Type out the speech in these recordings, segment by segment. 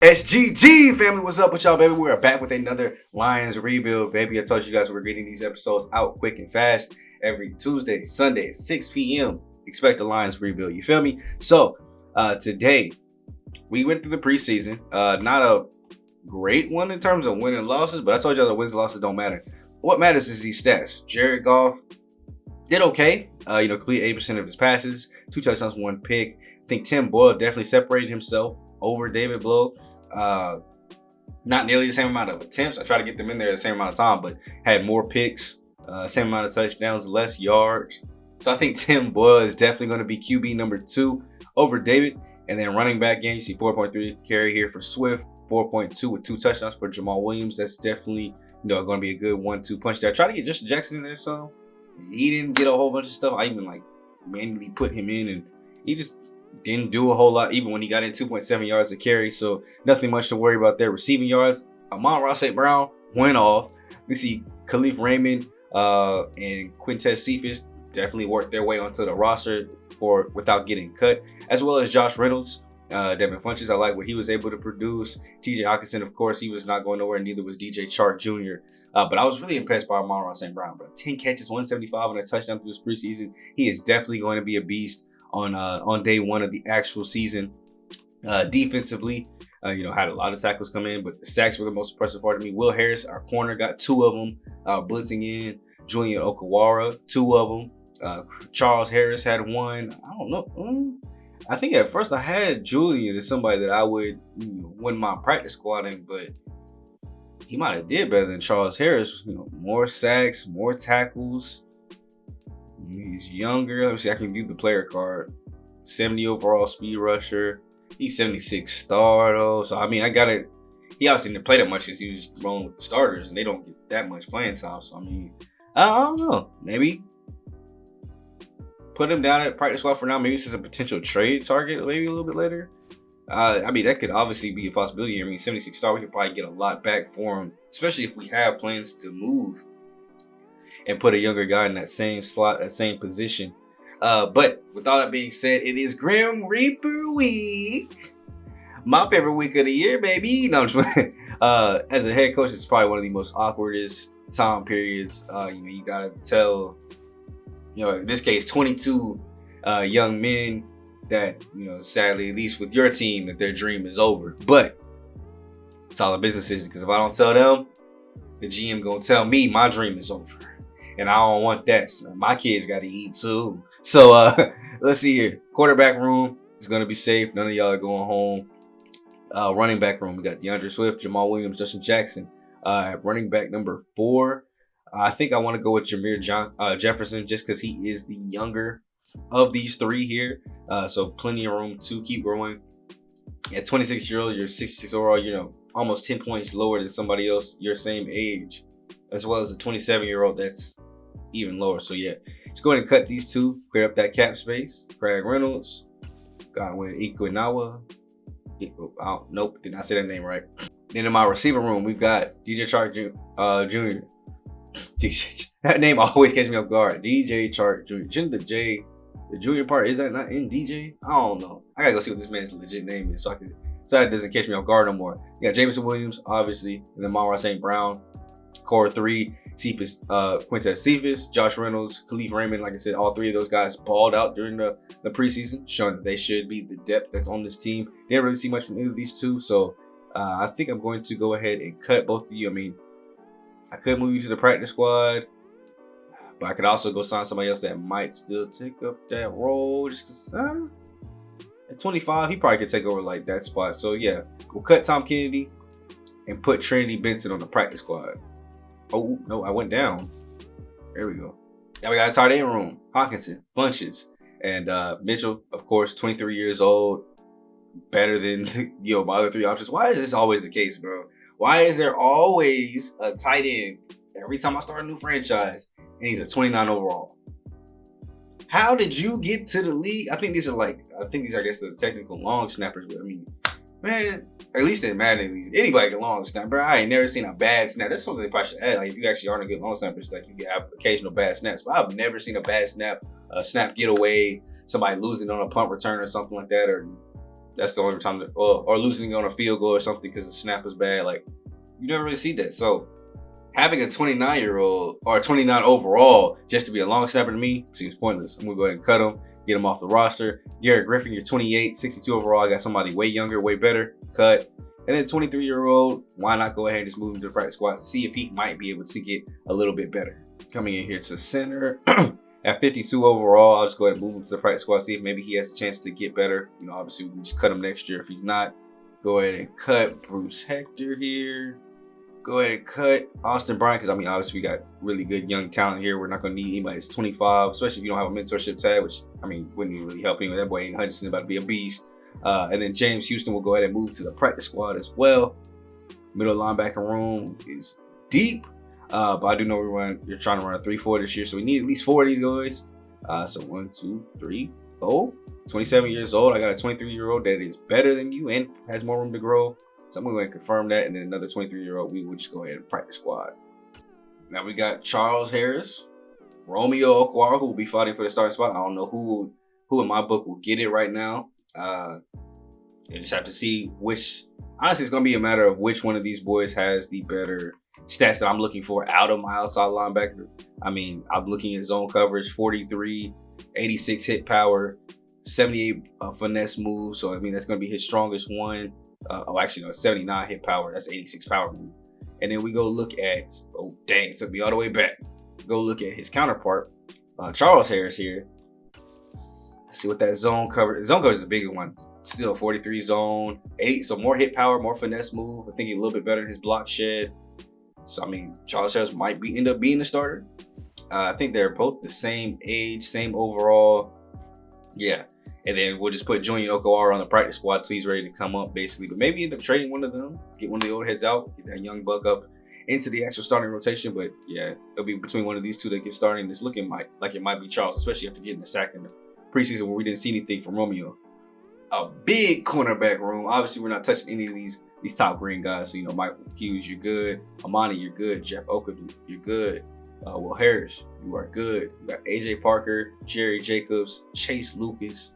SGG family, what's up with y'all, baby? We're back with another Lions rebuild, baby. I told you guys we're getting these episodes out quick and fast every Tuesday, Sunday at 6 p.m. Expect the Lions rebuild, you feel me? So, today, we went through the preseason. Not a great one in terms of wins and losses, but I told y'all the wins and losses don't matter. What matters is these stats. Jared Goff did okay. Completed 8% of his passes, 2 touchdowns, 1 pick. I think Tim Boyle definitely separated himself over David Blow. Not nearly the same amount of attempts. I tried to get them in there the same amount of time, but had more picks, same amount of touchdowns, less yards. So I think Tim Boyle is definitely going to be QB number 2 over David. And then running back game, you see 4.3 carry here for Swift, 4.2 with 2 touchdowns for Jamal Williams. That's definitely going to be a good 1-2 punch there. I tried to get Justin Jackson in there, so he didn't get a whole bunch of stuff. I even manually put him in, and he just didn't do a whole lot, even when he got in 2.7 yards a carry. So nothing much to worry about there. Receiving yards, Amon-Ra St. Brown went off. We see Khalif Raymond and Quintez Cephas definitely worked their way onto the roster without getting cut, as well as Josh Reynolds, Devin Funchess. I like what he was able to produce. TJ Hawkinson, of course, he was not going nowhere, and neither was DJ Chark Jr. But I was really impressed by Amon-Ra St. Brown, bro. 10 catches, 175 and a touchdown through this preseason. He is definitely going to be a beast on day one of the actual season. Defensively, had a lot of tackles come in, but the sacks were the most impressive part of me. Will Harris, our corner, got 2 of them, blitzing in. Julian Okawara, 2 of them. Charles Harris had 1. I don't know. I think at first I had Julian as somebody that I would win my practice squad in, but he might have did better than Charles Harris. More sacks, more tackles. He's younger. Let me see. I can view the player card. 70 overall speed rusher. He's 76 star though. So I mean, he obviously didn't play that much because he was rolling with the starters, and they don't get that much playing time. So I mean, I don't know. Maybe put him down at practice squad for now. Maybe this is a potential trade target. Maybe a little bit later. I mean, that could obviously be a possibility. I mean, 76 star, we could probably get a lot back for him, especially if we have plans to move and put a younger guy in that same slot, that same position. But with all that being said, it is Grim Reaper week. My favorite week of the year, baby. No, I'm just as a head coach, it's probably one of the most awkwardest time periods. You gotta tell, in this case, 22 young men that, sadly, at least with your team, that their dream is over. But it's all a business decision, because if I don't tell them, the GM gonna tell me my dream is over. And I don't want that. So my kids got to eat too. So let's see here. Quarterback room is going to be safe. None of y'all are going home. Running back room, we got DeAndre Swift, Jamal Williams, Justin Jackson. Running back number 4. I think I want to go with Jameer Jefferson, just because he is the younger of these 3 here. So plenty of room to keep growing. At 26-year-old, you're 66 overall, almost 10 points lower than somebody else your same age, as well as a 27-year-old that's even lower. So yeah, let's go ahead and cut these 2, clear up that cap space. Craig Reynolds, Godwin Ikuinawa. Nope, did not say that name right. Then in my receiver room, we've got DJ Chark Jr. That name always catches me off guard. DJ Chark Jr. Shouldn't the junior part, is that not in DJ? I don't know. I gotta go see what this man's legit name is so that doesn't catch me off guard no more. You got Jameson Williams, obviously, and then Amon-Ra St. Brown. Core 3, Cephas, Quintez Cephas, Josh Reynolds, Khalif Raymond. Like I said, all 3 of those guys balled out during the preseason, showing that they should be the depth that's on this team. Didn't really see much from either of these 2, so I think I'm going to go ahead and cut both of you. I mean, I could move you to the practice squad, but I could also go sign somebody else that might still take up that role. Just because at 25, he probably could take over that spot. So yeah, we'll cut Tom Kennedy and put Trinity Benson on the practice squad. Oh, no, I went down. There we go. Now we got a tight end room. Hawkinson, Funchess, and Mitchell, of course, 23 years old. Better than, my other 3 options. Why is this always the case, bro? Why is there always a tight end every time I start a new franchise and he's a 29 overall? How did you get to the league? I think these are, I guess, the technical long snappers, but I mean, man, at least in Madden, anybody can long snap, bro. I ain't never seen a bad snap. That's something they probably should add. If you actually aren't a good long snapper, you can have occasional bad snaps. But I've never seen a bad snap, a snap get away, somebody losing on a punt return or something like that, or That's the only time that, or losing on a field goal or something because the snap was bad. Like, you never really see that. So having a 29-year-old or a 29 overall just to be a long snapper to me seems pointless. I'm gonna go ahead and cut him, get him off the roster. Garrett Griffin, you're 28, 62 overall. I got somebody way younger, way better. Cut. And then 23-year-old, why not go ahead and just move him to the practice squad, see if he might be able to get a little bit better. Coming in here to center at 52 overall, I'll just go ahead and move him to the practice squad, see if maybe he has a chance to get better. You know, obviously we can just cut him next year if he's not. Go ahead and cut Bruce Hector here. Go ahead and cut Austin Bryant, because I mean, obviously we got really good young talent here. We're not going to need anybody that's 25, especially if you don't have a mentorship tag, which I mean, wouldn't even really help him. That boy Aiden Hutchinson about to be a beast. And then James Houston will go ahead and move to the practice squad as well. Middle linebacker room is deep, but I do know you're trying to run a 3-4 this year, so we need at least 4 of these guys. So 1, 2, 3, 4. 27 years old. I got a 23-year-old that is better than you and has more room to grow. So I'm going to go ahead and confirm that. And then another 23-year-old, we will just go ahead and practice squad. Now we got Charles Harris, Romeo Okwara, who will be fighting for the starting spot. I don't know who in my book will get it right now. You just have to see which. Honestly, it's going to be a matter of which one of these boys has the better stats that I'm looking for out of my outside linebacker. I mean, I'm looking at zone coverage, 43, 86 hit power, 78 finesse move. So, I mean, that's going to be his strongest one. Actually, no, 79 hit power. That's 86 power move. And then we go look at, oh, dang, it took me all the way back. Go look at his counterpart, Charles Harris here. Let's see what that zone coverage. Zone coverage is a bigger one. Still 43 zone, 8. So more hit power, more finesse move. I think he's a little bit better than his block shed. So, I mean, Charles Harris might end up being the starter. I think they're both the same age, same overall. Yeah. And then we'll just put Junior Okwara on the practice squad so he's ready to come up, basically. But maybe end up trading one of them, get one of the old heads out, get that young buck up into the actual starting rotation. But yeah, it'll be between one of these two that get starting. It's looking like it might be Charles, especially after getting a sack in the preseason where we didn't see anything from Romeo. A big cornerback room. Obviously, we're not touching any of these top green guys. So, you know, Michael Hughes, you're good. Amani, you're good. Jeff Okadu, you're good. Will Harris, you are good. You got AJ Parker, Jerry Jacobs, Chase Lucas,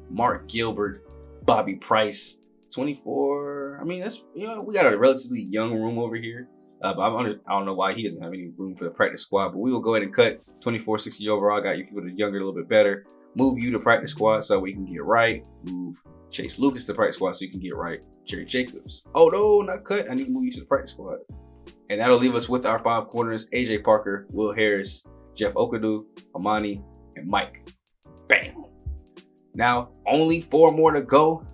Mark Gilbert, Bobby Price, 24. I mean, that's, you know, we got a relatively young room over here. But I don't know why he doesn't have any room for the practice squad. But we will go ahead and cut 24, 60 overall. I got you people that are younger, a little bit better. Move you to practice squad so we can get right. Move Chase Lucas to practice squad so you can get right. Jerry Jacobs. Oh no, not cut. I need to move you to the practice squad. And that'll leave us with our 5 corners: AJ Parker, Will Harris, Jeff Okadu, Amani, and Mike. Bam. Now, only 4 more to go.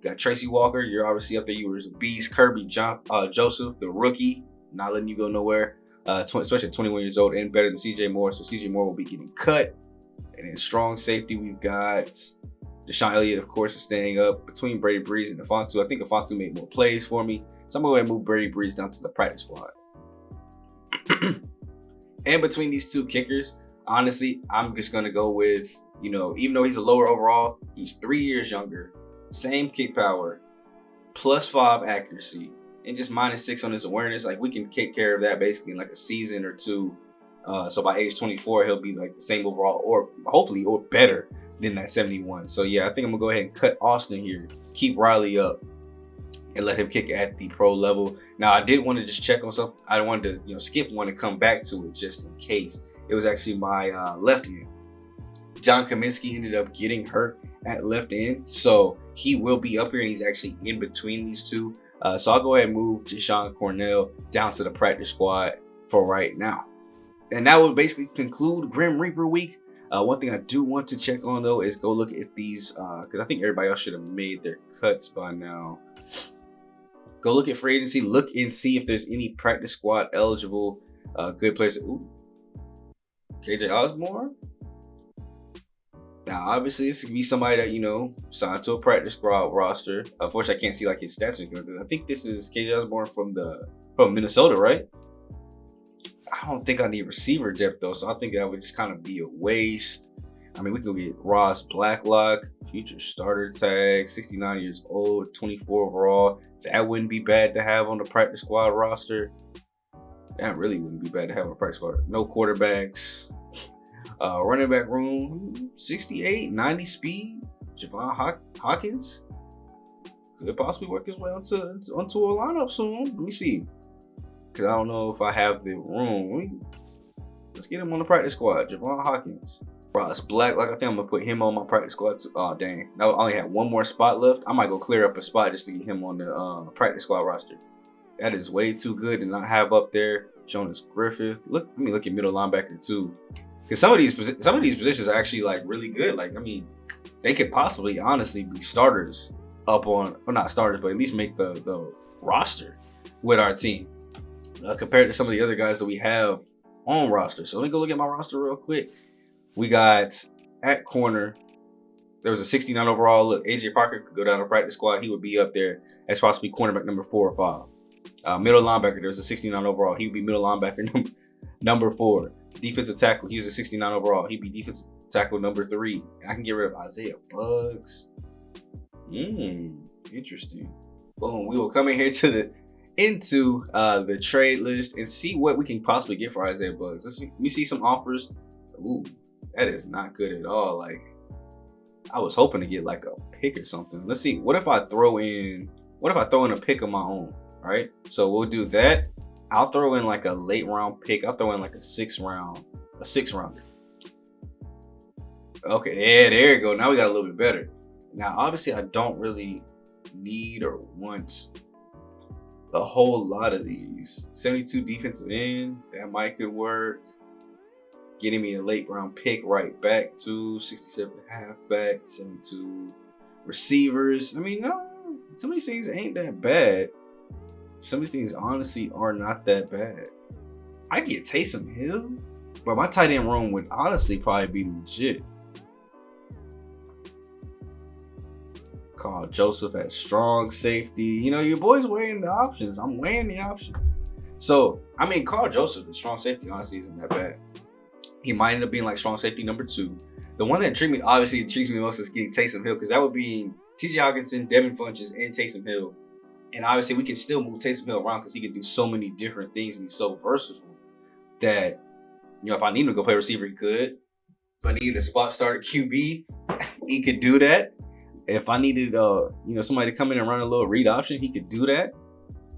Got Tracy Walker. You're obviously up there. You were a beast. Kirby Joseph, the rookie. Not letting you go nowhere. Especially at 21 years old and better than CJ Moore. So CJ Moore will be getting cut. And in strong safety, we've got Deshaun Elliott, of course, is staying up between Brady Breeze and Afonso. I think Afonso made more plays for me. So I'm going to go ahead and move Brady Breeze down to the practice squad. And between these 2 kickers, honestly, I'm just going to go with, you know, even though he's a lower overall, he's 3 years younger, same kick power, +5 accuracy, and just -6 on his awareness. Like, we can take care of that basically in like a season or 2. So by age 24, he'll be like the same overall, or hopefully, or better than that 71. So yeah, I think I'm gonna go ahead and cut Austin here, keep Riley up, and let him kick at the pro level. Now, I did want to just check on something. I wanted to, you know, skip one and come back to it just in case. It was actually my left end. John Kaminsky ended up getting hurt at left end, so he will be up here, and he's actually in between these 2. So I'll go ahead and move Deshaun Cornell down to the practice squad for right now. And that will basically conclude Grim Reaper week. One thing I do want to check on, though, is go look at these, because I think everybody else should have made their cuts by now. Go look at free agency. Look and see if there's any practice squad eligible good players. Ooh, KJ Osborne. Now, obviously, this could be somebody that, you know, signed to a practice squad roster. Unfortunately, I can't see like his stats or anything. I think this is KJ Osborne from Minnesota, right? I don't think I need receiver depth though, so I think that would just kind of be a waste. I mean, we can go get Ross Blacklock, future starter tag, 69 years old, 24 overall. That wouldn't be bad to have on the practice squad roster. That really wouldn't be bad to have on the practice squad. No quarterbacks. Running back room, 68, 90 speed. Javon Hawkins. could possibly work his way onto a lineup soon. Let me see, because I don't know if I have the room. Let's get him on the practice squad. Javon Hawkins. Ross Black, like I think I'm gonna put him on my practice squad too. Oh dang, now I only have one more spot left. I might go clear up a spot just to get him on the practice squad roster. That is way too good to not have up there. Jonas Griffith. Let me look at middle linebacker too, because some of these positions are actually like really good. Like, I mean, they could possibly honestly be starters up on, or not starters, but at least make the roster with our team compared to some of the other guys that we have on roster. So let me go look at my roster real quick. We got at corner, there was a 69 overall. Look, AJ Parker could go down to practice squad. He would be up there as possibly cornerback number 4 or 5. Middle linebacker, there was a 69 overall. He would be middle linebacker number 4. Defensive tackle, he was a 69 overall. He'd be defensive tackle number 3. I can get rid of Isaiah Buggs. Interesting. Boom. We will come in here into the trade list and see what we can possibly get for Isaiah Buggs. Let me see some offers. Ooh, that is not good at all. Like, I was hoping to get like a pick or something. Let's see. What if I throw in a pick of my own? All right. So we'll do that. I'll throw in like a late round pick. I'll throw in like a 6th rounder. Okay, yeah, there you go. Now we got a little bit better. Now, obviously, I don't really need or want a whole lot of these. 72 defensive end, that might could work. Getting me a late round pick right back to 67 halfback, 72 receivers. I mean, no, some of these things ain't that bad. Some of these things honestly are not that bad. I get Taysom Hill, but my tight end room would honestly probably be legit. Carl Joseph at strong safety. You know, your boy's weighing the options. I'm weighing the options. So, I mean, Carl Joseph, the strong safety, honestly, isn't that bad. He might end up being like strong safety number 2. The one that intrigues me most is getting Taysom Hill, because that would be TJ Hawkinson, Devin Funchess, and Taysom Hill. And obviously, we can still move Taysom Hill around because he can do so many different things and he's so versatile that, you know, if I need him to go play receiver, he could. If I needed a spot starter QB, he could do that. If I needed, somebody to come in and run a little read option, he could do that.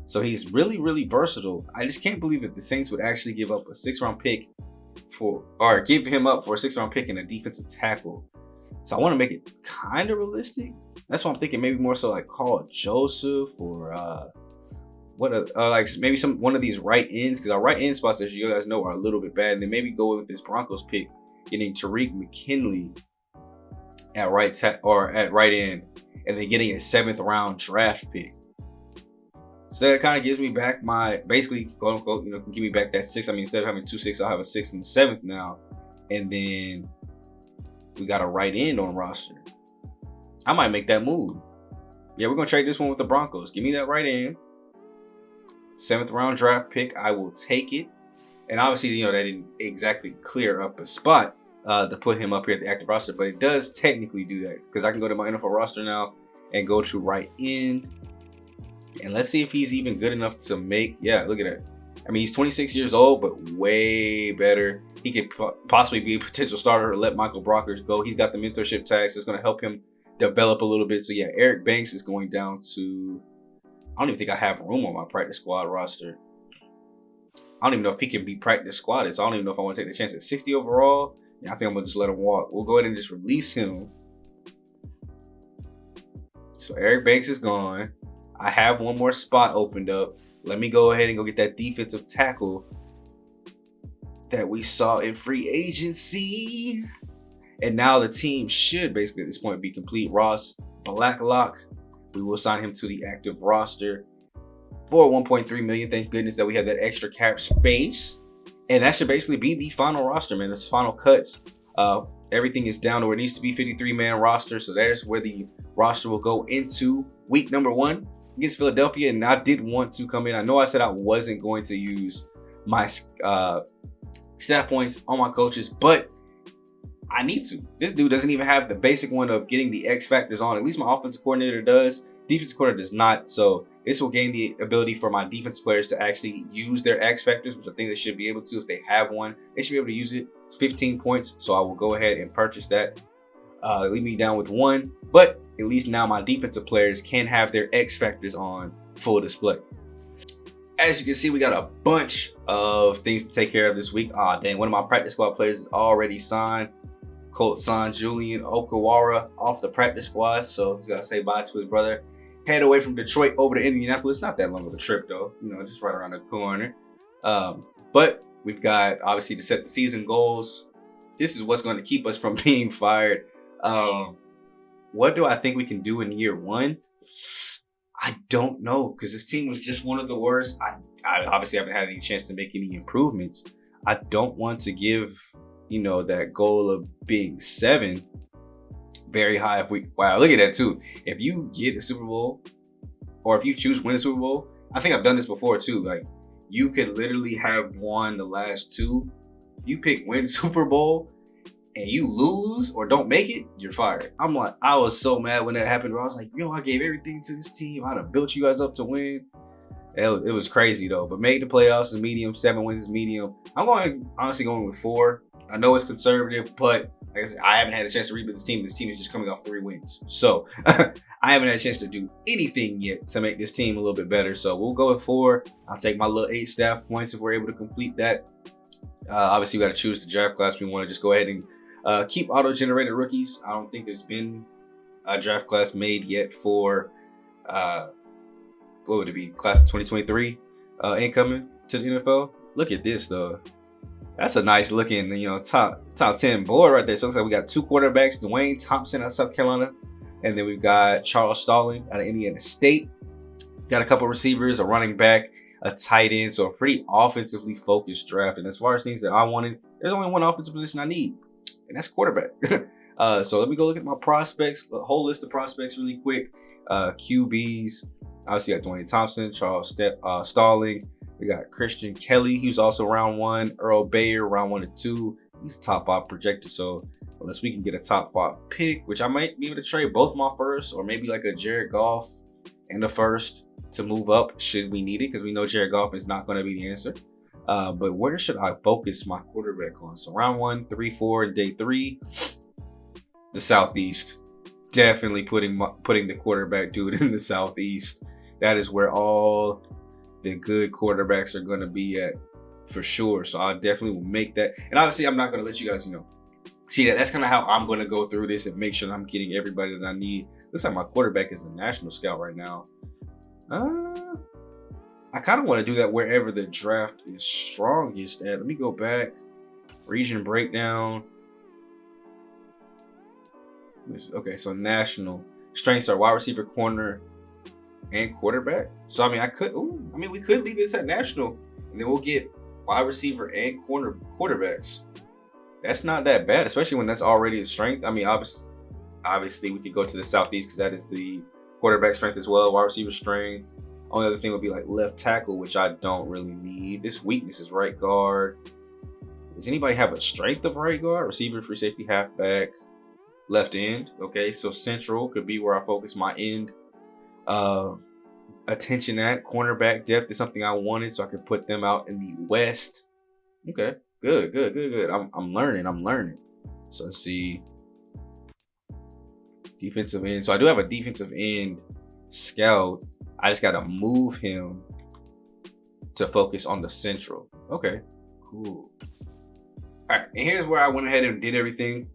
So he's really, really versatile. I just can't believe that the Saints would actually give up a 6th round pick give him up for a 6th round pick and a defensive tackle. So I want to make it kind of realistic. That's why I'm thinking maybe more so like Carl Joseph or maybe one of these right ends, because our right end spots, as you guys know, are a little bit bad. And then maybe go with this Broncos pick, getting Tariq McKinley at right end, and then getting a 7th round draft pick. So that kind of gives me back my, basically, quote unquote, can give me back that 6. I mean, instead of having 2 6s, I'll have a 6th and 7th now. And then we got a right end on roster. I might make that move. Yeah, we're going to trade this one with the Broncos. Give me that right end. 7th round draft pick. I will take it. And obviously, that didn't exactly clear up a spot to put him up here at the active roster. But it does technically do that, because I can go to my NFL roster now and go to right end. And let's see if he's even good enough to make. Yeah, look at that. I mean, he's 26 years old, but way better. He could possibly be a potential starter or let Michael Brockers go. He's got the mentorship tags that's going to help him develop a little bit. So, yeah, Eric Banks is going down to, I don't even think I have room on my practice squad roster. I don't even know if he can be practice squad. So I don't even know if I want to take the chance at 60 overall. Yeah, I think I'm going to just let him walk. We'll go ahead and just release him. So Eric Banks is gone. I have one more spot opened up. Let me go ahead and go get that defensive tackle that we saw in free agency. And now the team should basically at this point be complete. Ross Blacklock, we will sign him to the active roster for $1.3 million. Thank goodness that we have that extra cap space. And that should basically be the final roster, man. It's final cuts. Everything is down to where it needs to be, 53-man roster. So there's where the roster will go into week number 1 against Philadelphia. And I did want to come in. I know I said I wasn't going to use my stat points on my coaches, but I need to. This dude doesn't even have the basic one of getting the X factors on. At least my offensive coordinator does. Defensive coordinator does not. So this will gain the ability for my defense players to actually use their X factors, which I think they should be able to. If they have one, they should be able to use it. It's 15 points. So I will go ahead and purchase that leave me down with 1. But at least now my defensive players can have their X factors on full display. As you can see, we got a bunch of things to take care of this week. Dang, one of my practice squad players is already signed. Colt signed Julian Okawara off the practice squad, so he's got to say bye to his brother. Head away from Detroit over to Indianapolis. Not that long of a trip, though. You know, just right around the corner. But we've got, obviously, to set the season goals. This is what's going to keep us from being fired. What do I think we can do in year 1? I don't know, because this team was just one of the worst. I obviously haven't had any chance to make any improvements. I don't want to give, you know, that goal of being 7 very high. Wow, look at that too. If you get a Super Bowl, or if you choose win a Super Bowl, I think I've done this before too. Like, you could literally have won the last 2. You pick win Super Bowl and you lose or don't make it, you're fired. I was so mad when that happened, bro. I was like, yo, I gave everything to this team. I'd have built you guys up to win. It was crazy though. But make the playoffs is medium. 7 wins is medium. I'm honestly going with 4. I know it's conservative, but like I said, I haven't had a chance to rebuild this team. This team is just coming off 3 wins. So I haven't had a chance to do anything yet to make this team a little bit better. So we'll go with 4. I'll take my little 8 staff points if we're able to complete that. Obviously, we got to choose the draft class. We want to just go ahead and keep auto-generated rookies. I don't think there's been a draft class made yet for, what would it be, class of 2023 incoming to the NFL. Look at this, though. That's a nice looking, you know, top 10 board right there. So it looks like we got 2 quarterbacks, Dwayne Thompson out of South Carolina, and then we've got Charles Stalling out of Indiana State. Got a couple receivers, a running back, a tight end, so a pretty offensively focused draft. And as far as things that I wanted, there's only one offensive position I need, and that's quarterback. So let me go look at my prospects, the whole list of prospects really quick. QBs, obviously got Dwayne Thompson, Charles Stalling. We got Christian Kelly, he was also round 1. Earl Bayer, round 1 and 2. He's top 5 projected, so unless we can get a top 5 pick, which I might be able to trade both my first, or maybe like a Jared Goff and the first to move up should we need it, because we know Jared Goff is not going to be the answer. But where should I focus my quarterback on? So round 1, 3, 4, and day 3, the Southeast. Definitely putting the quarterback dude in the Southeast. That is where all the good quarterbacks are going to be at for sure. So I definitely will make that. And obviously, I'm not going to let you guys, you know, see that. That's kind of how I'm going to go through this and make sure I'm getting everybody that I need. Looks like my quarterback is the national scout right now. I kind of want to do that wherever the draft is strongest at. Let me go back. Region breakdown. Okay, so national strengths are wide receiver, corner, and quarterback. So I mean, we could leave this at national, and then we'll get wide receiver and quarterbacks. That's not that bad, especially when that's already a strength. I mean, obviously we could go to the Southeast because that is the quarterback strength as well, wide receiver strength. Only other thing would be like left tackle, which I don't really need. This weakness is right guard. Does anybody have a strength of right guard? Receiver, free safety, halfback, left end. Okay, so central could be where I focus my end attention at. Cornerback depth is something I wanted, so I can put them out in the West. Okay, good. I'm learning. So let's see. Defensive end. So I do have a defensive end scout. I just got to move him to focus on the central. Okay, cool. All right, and here's where I went ahead and did everything.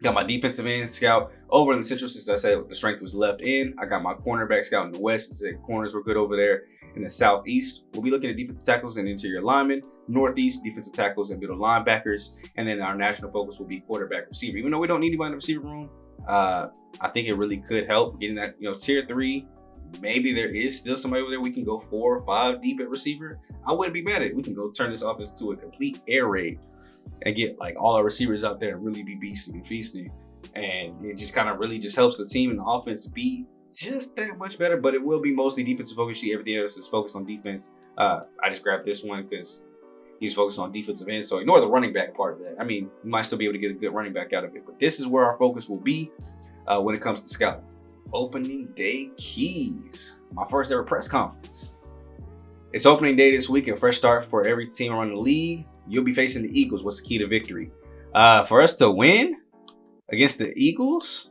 Got my defensive end scout over in the central, since I said the strength was left in. I got my cornerback scout in the West, since the corners were good over there. In the Southeast, we'll be looking at defensive tackles and interior linemen. Northeast, defensive tackles and middle linebackers. And then our national focus will be quarterback, receiver. Even though we don't need anybody in the receiver room, I think it really could help getting that, tier 3. Maybe there is still somebody over there we can go 4 or 5 deep at receiver. I wouldn't be mad at it. We can go turn this offense to a complete air raid and get like all our receivers out there and really be beasting and feasting. And it just kind of really just helps the team and the offense be just that much better. But it will be mostly defensive focus. See, everything else is focused on defense. I just grabbed this one because he's focused on defensive end. So ignore the running back part of that. I mean, you might still be able to get a good running back out of it. But this is where our focus will be when it comes to scouting. Opening day keys. My first ever press conference. It's opening day this week, and fresh start for every team around the league. You'll be facing the Eagles. What's the key to victory? For us to win, Against the Eagles,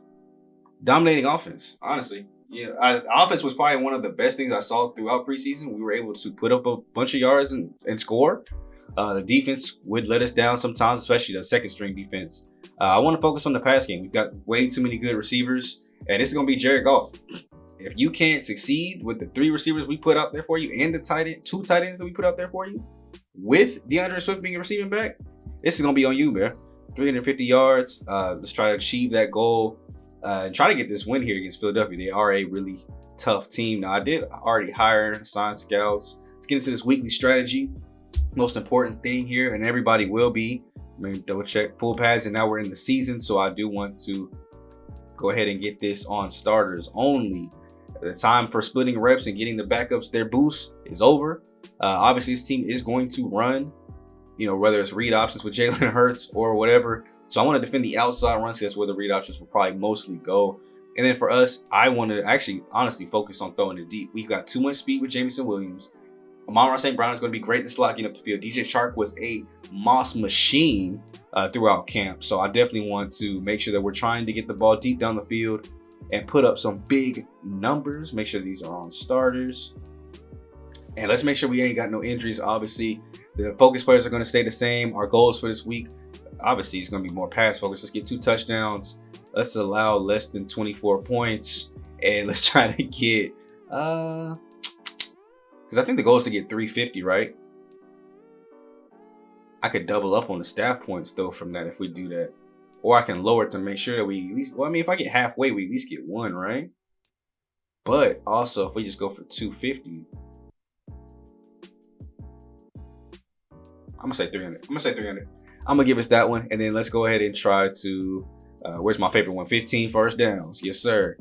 dominating offense, honestly. Yeah, offense was probably one of the best things I saw throughout preseason. We were able to put up a bunch of yards and score. The defense would let us down sometimes, especially the second string defense. I want to focus on the pass game. We've got way too many good receivers, and this is going to be Jared Goff. If you can't succeed with the 3 receivers we put out there for you and the 2 tight ends that we put out there for you, with DeAndre Swift being a receiving back, this is going to be on you, man. 350 yards. Let's try to achieve that goal and try to get this win here against Philadelphia. They are a really tough team. Now, I did already hire, sign scouts. Let's get into this weekly strategy. Most important thing here, and everybody will be, double check full pads, and now we're in the season, so I do want to go ahead and get this on starters only. The time for splitting reps and getting the backups their boost is over. Obviously, this team is going to run, whether it's read options with Jalen Hurts or whatever. So I want to defend the outside runs. That's where the read options will probably mostly go. And then for us, I want to actually honestly focus on throwing it deep. We've got too much speed with Jamison Williams. Amon-Ra St. Brown is going to be great to slot getting up the field. DJ Chark was a Moss machine throughout camp. So I definitely want to make sure that we're trying to get the ball deep down the field and put up some big numbers. Make sure these are on starters. And let's make sure we ain't got no injuries. Obviously, the focus players are going to stay the same. Our goals for this week, obviously, is going to be more pass focused. Let's get 2 touchdowns. Let's allow less than 24 points. And let's try to get... because I think the goal is to get 350, right? I could double up on the staff points, though, from that if we do that. Or I can lower it to make sure that we at least... Well, I mean, if I get halfway, we at least get 1, right? But also, if we just go for 250... I'm going to say 300. I'm going to give us that one. And then let's go ahead and try to... where's my favorite one? 15 first downs. Yes, sir.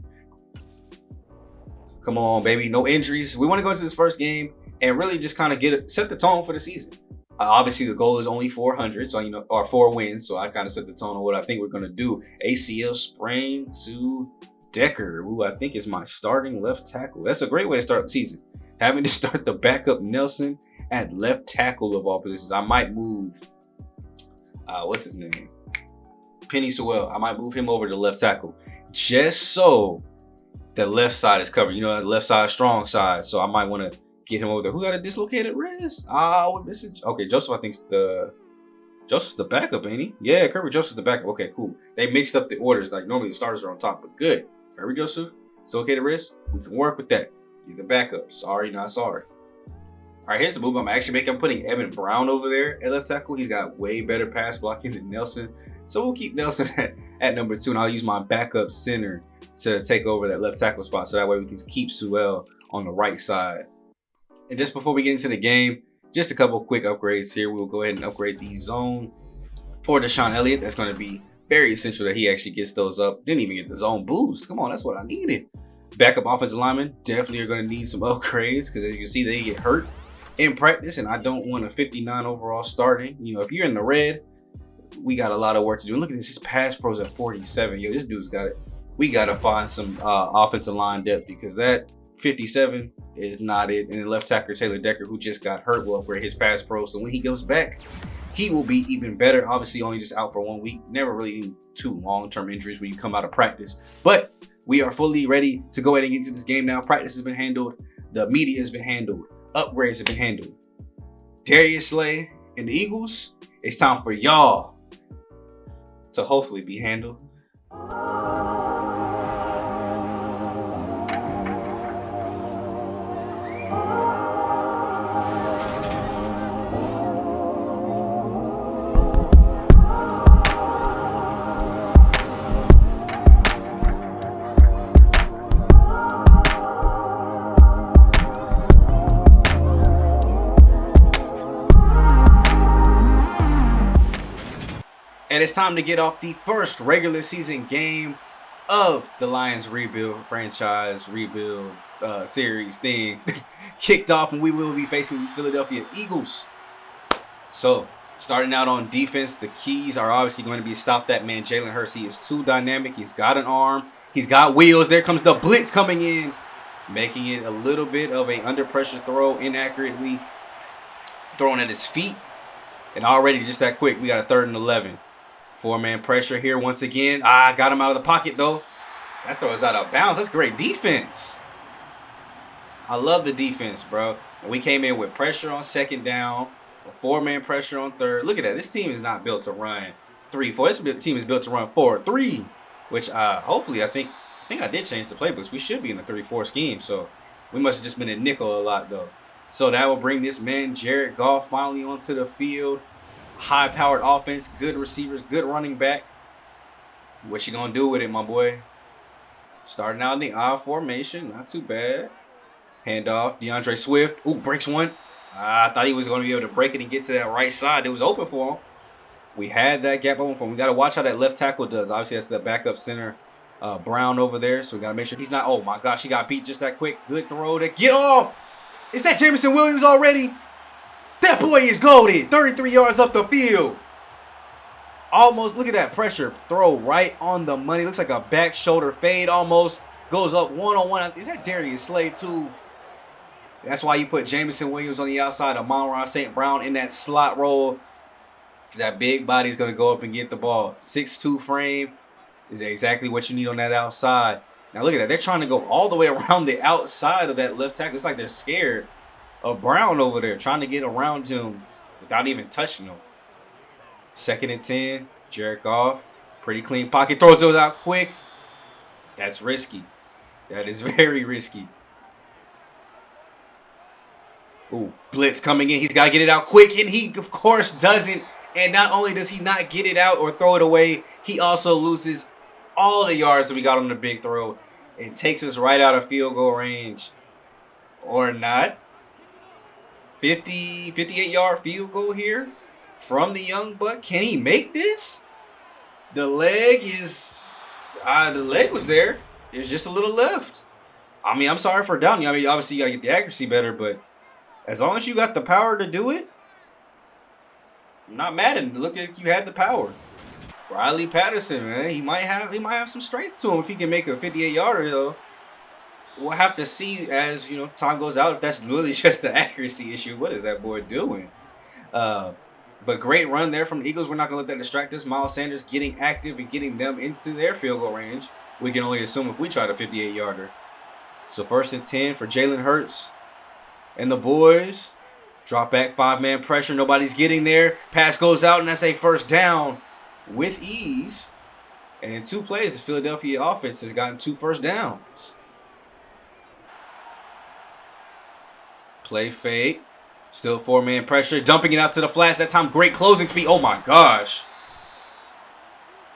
Come on, baby. No injuries. We want to go into this first game and really just kind of set the tone for the season. Obviously, the goal is only 400, so or 4 wins. So I kind of set the tone on what I think we're going to do. ACL sprain to Decker, who I think is my starting left tackle. That's a great way to start the season. Having to start the backup Nelson at left tackle of all positions. I might move, what's his name? Penny Sewell. I might move him over to left tackle just so the left side is covered. The left side, strong side. So I might want to get him over there. Who got a dislocated wrist? Okay, Joseph, I think's Joseph's the backup, ain't he? Yeah, Kirby Joseph's the backup. Okay, cool. They mixed up the orders. Like normally the starters are on top, but good. Kirby Joseph, dislocated wrist. We can work with that. You're the backup. Sorry, not sorry. All right, here's the move I'm actually making. I'm putting Evan Brown over there at left tackle. He's got way better pass blocking than Nelson. So we'll keep Nelson at number 2, and I'll use my backup center to take over that left tackle spot. So that way we can keep Sewell on the right side. And just before we get into the game, just a couple quick upgrades here. We'll go ahead and upgrade the zone for Deshaun Elliott. That's going to be very essential that he actually gets those up. Didn't even get the zone boost. Come on, that's what I needed. Backup offensive linemen definitely are going to need some upgrades because as you can see, they get hurt in practice, and I don't want a 59 overall starting. If you're in the red, we got a lot of work to do. And look at this, his pass pros at 47. Yo, this dude's got it. We got to find some offensive line depth because that 57 is not it. And then left tackle Taylor Decker, who just got hurt, will upgrade his pass pro. So when he goes back, he will be even better. Obviously, only just out for 1 week. Never really 2 long-term injuries when you come out of practice. But we are fully ready to go ahead and get into this game now. Practice has been handled. The media has been handled. Upgrades have been handled. Darius Slay and the Eagles, it's time for y'all to hopefully be handled. And it's time to get off the first regular season game of the Lions rebuild, franchise rebuild series thing kicked off, and we will be facing the Philadelphia Eagles. So, starting out on defense, the keys are obviously going to be stop that man Jalen Hurts. He is too dynamic. He's got an arm. He's got wheels. There comes the blitz coming in, making it a little bit of a under pressure throw, inaccurately thrown at his feet. And already just that quick, we got a 3rd and 11. 4-man pressure here once again. Ah, got him out of the pocket though. That throw is out of bounds. That's great defense. I love the defense, bro. And we came in with pressure on second down, a 4-man pressure on third. Look at that. This team is not built to run 3-4. This team is built to run 4-3, which hopefully I think I did change the playbooks. We should be in the 3-4 scheme, so we must have just been in nickel a lot though. So that will bring this man Jared Goff finally onto the field. High-powered offense, good receivers, good running back. What you gonna do with it, my boy? Starting out in the I formation, not too bad. Handoff, DeAndre Swift. Ooh, breaks one. I thought he was going to be able to break it and get to that right side. It was open for him. We had that gap open for him. We got to watch how that left tackle does. Obviously, that's the backup center, Brown over there. So we got to make sure he's not. Oh, my gosh, he got beat just that quick. Good throw to get off. Is that Jameson Williams already? That boy is goated. 33 yards up the field. Almost, look at that pressure throw right on the money. Looks like a back shoulder fade almost. Goes up one-on-one. Is that Darius Slade too? That's why you put Jameson Williams on the outside of Monroe St. Brown in that slot role. That big body is going to go up and get the ball. 6'2" frame is exactly what you need on that outside. Now look at that. They're trying to go all the way around the outside of that left tackle. It's like they're scared of Brown over there, trying to get around him without even touching him. 2nd and 10. Jared Goff. Pretty clean pocket. Throws it out quick. That's risky. That is very risky. Ooh, blitz coming in. He's got to get it out quick, and he, of course, doesn't. And not only does he not get it out or throw it away, he also loses all the yards that we got on the big throw. It takes us right out of field goal range. Or not. 58-yard field goal here from the young buck. Can he make this? The leg is... the leg was there. It was just a little left. I mean, I'm sorry for doubting you. I mean, obviously, you got to get the accuracy better, but as long as you got the power to do it, I'm not mad at him. Look like you had the power. Riley Patterson, man, he might have some strength to him if he can make a 58-yarder, though. We'll have to see as, time goes out if that's really just the accuracy issue. What is that boy doing? But great run there from the Eagles. We're not going to let that distract us. Miles Sanders getting active and getting them into their field goal range. We can only assume if we try the 58-yarder. So 1st and 10 for Jalen Hurts and the boys. Drop back 5-man pressure. Nobody's getting there. Pass goes out, and that's a 1st down with ease. And in 2 plays, the Philadelphia offense has gotten 2 first downs. Play fake. Still 4-man pressure. Dumping it out to the flats. That time, great closing speed. Oh, my gosh.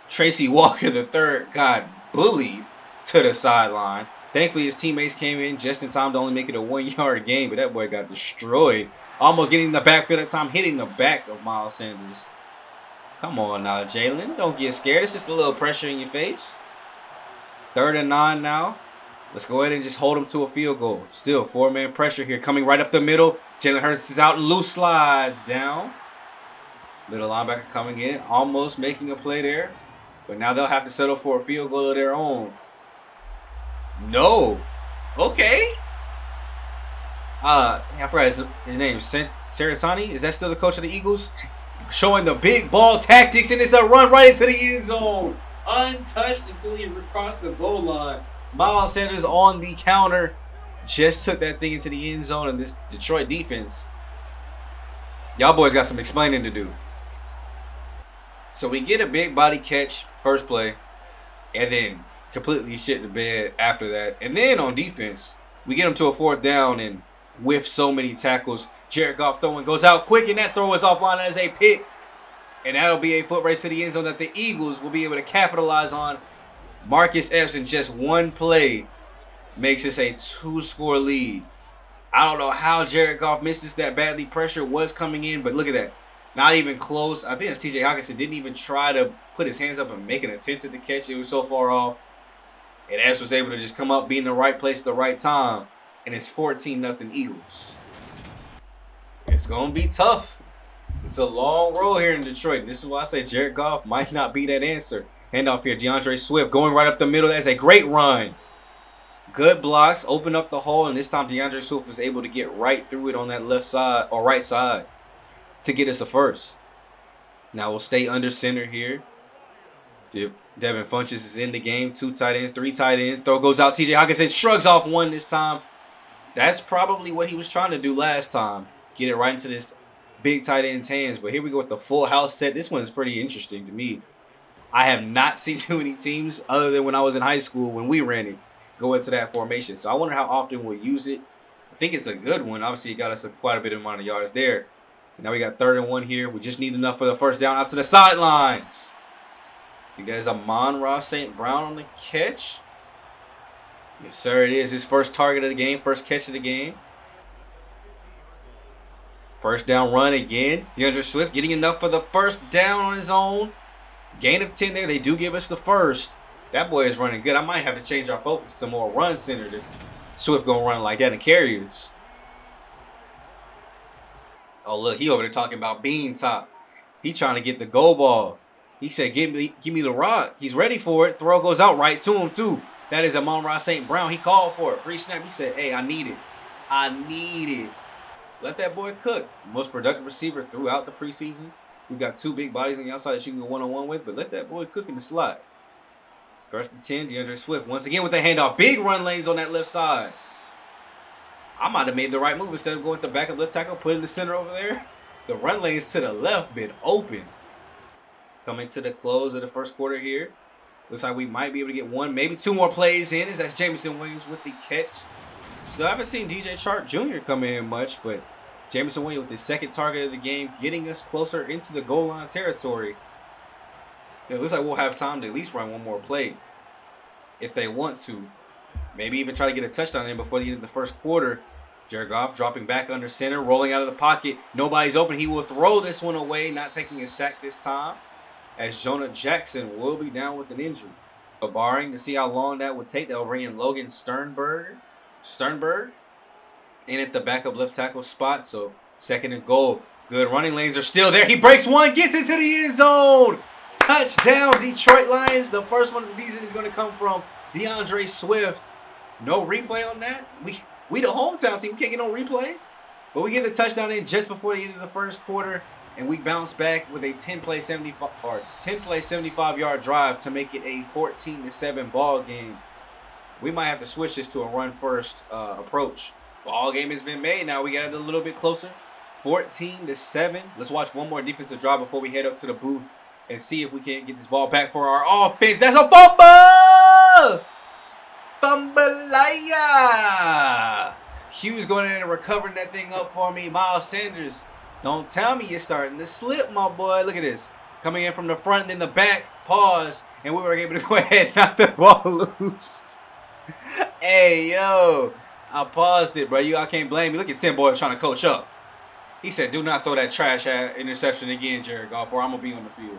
Tracy Walker III got bullied to the sideline. Thankfully, his teammates came in just in time to only make it a 1-yard gain, but that boy got destroyed. Almost getting in the backfield that time, hitting the back of Miles Sanders. Come on now, Jalen. Don't get scared. It's just a little pressure in your face. 3rd and 9 now. Let's go ahead and just hold him to a field goal. Still 4-man pressure here coming right up the middle. Jalen Hurts is out and loose, slides down. Little linebacker coming in, almost making a play there. But now they'll have to settle for a field goal of their own. No. Okay. I forgot his name. Saratani? Is that still the coach of the Eagles? Showing the big ball tactics, and it's a run right into the end zone. Untouched until he crossed the goal line. Miles Sanders on the counter. Just took that thing into the end zone, and this Detroit defense, y'all boys got some explaining to do. So we get a big body catch first play, and then completely shit the bed after that. And then on defense, we get them to a 4th down and with so many tackles. Jared Goff throwing goes out quick, and that throw is offline as a pick. And that'll be a foot race to the end zone that the Eagles will be able to capitalize on. Marcus Epps in just 1 play makes this a 2-score lead. I don't know how Jared Goff missed this that badly. Pressure was coming in, but look at that. Not even close. I think it's TJ Hawkinson didn't even try to put his hands up and make an attempt at the catch. It was so far off. And Epps was able to just come up, be in the right place at the right time. And it's 14-0 Eagles. It's going to be tough. It's a long road here in Detroit. This is why I say Jared Goff might not be that answer. Handoff here, DeAndre Swift going right up the middle. That's a great run. Good blocks, open up the hole, and this time DeAndre Swift was able to get right through it on that left side or right side to get us a 1st. Now we'll stay under center here. Devin Funches is in the game. 2 tight ends, 3 tight ends. Throw goes out. TJ Hawkinson shrugs off 1 this time. That's probably what he was trying to do last time. Get it right into this big tight end's hands. But here we go with the full house set. This one is pretty interesting to me. I have not seen too many teams other than when I was in high school when we ran it go into that formation. So I wonder how often we'll use it. I think it's a good one. Obviously, it got us quite a bit of amount of yards there. Now we got 3rd and 1 here. We just need enough for the first down out to the sidelines. You guys, Amon-Ra St. Brown on the catch. Yes, sir, it is his first target of the game, first catch of the game. First down run again. DeAndre Swift getting enough for the first down on his own. Gain of 10 there. They do give us the first. That boy is running good. I might have to change our focus to more run-centered if Swift going to run like that and carry us. Oh, look, he over there talking about bean top. He trying to get the goal ball. He said, give me the rock. He's ready for it. Throw goes out right to him, too. That is Amon-Ra St. Brown. He called for it. Pre-snap, he said, hey, I need it. I need it. Let that boy cook. Most productive receiver throughout the preseason. We've got 2 big bodies on the outside that you can go one-on-one with, but let that boy cook in the slot. First and 10, DeAndre Swift. Once again with the handoff. Big run lanes on that left side. I might have made the right move instead of going to the back of left tackle, put in the center over there. The run lanes to the left been open. Coming to the close of the first quarter here. Looks like we might be able to get 1, maybe 2 more plays in. That's Jameson Williams with the catch. Still haven't seen DJ Chark Jr. come in much, but Jameson Williams with his 2nd target of the game, getting us closer into the goal line territory. It looks like we'll have time to at least run 1 more play if they want to. Maybe even try to get a touchdown in before the end of the first quarter. Jared Goff dropping back under center, rolling out of the pocket. Nobody's open. He will throw this one away, not taking a sack this time, as Jonah Jackson will be down with an injury. But barring to see how long that would take, they'll bring in Logan Sternberg in at the backup left tackle spot. So 2nd and goal. Good running lanes are still there. He breaks 1, gets into the end zone. Touchdown, Detroit Lions. The first one of the season is going to come from DeAndre Swift. No replay on that. We the hometown team. We can't get no replay. But we get the touchdown in just before the end of the first quarter. And we bounce back with a 10-play 75-yard drive to make it a 14-7 ball game. We might have to switch this to a run-first approach. Ball game has been made. Now we got it a little bit closer. 14-7. Let's watch one more defensive drive before we head up to the booth and see if we can get this ball back for our offense. That's a fumble! Fumble-aya! Hughes going in and recovering that thing up for me. Miles Sanders, don't tell me you're starting to slip, my boy. Look at this. Coming in from the front and then the back. Pause. And we were able to go ahead and knock the ball loose. Hey, yo. I paused it, bro. I can't blame you. Look at Tim Boyle trying to coach up. He said, do not throw that trash interception again, Jared Goff, or I'm going to be on the field.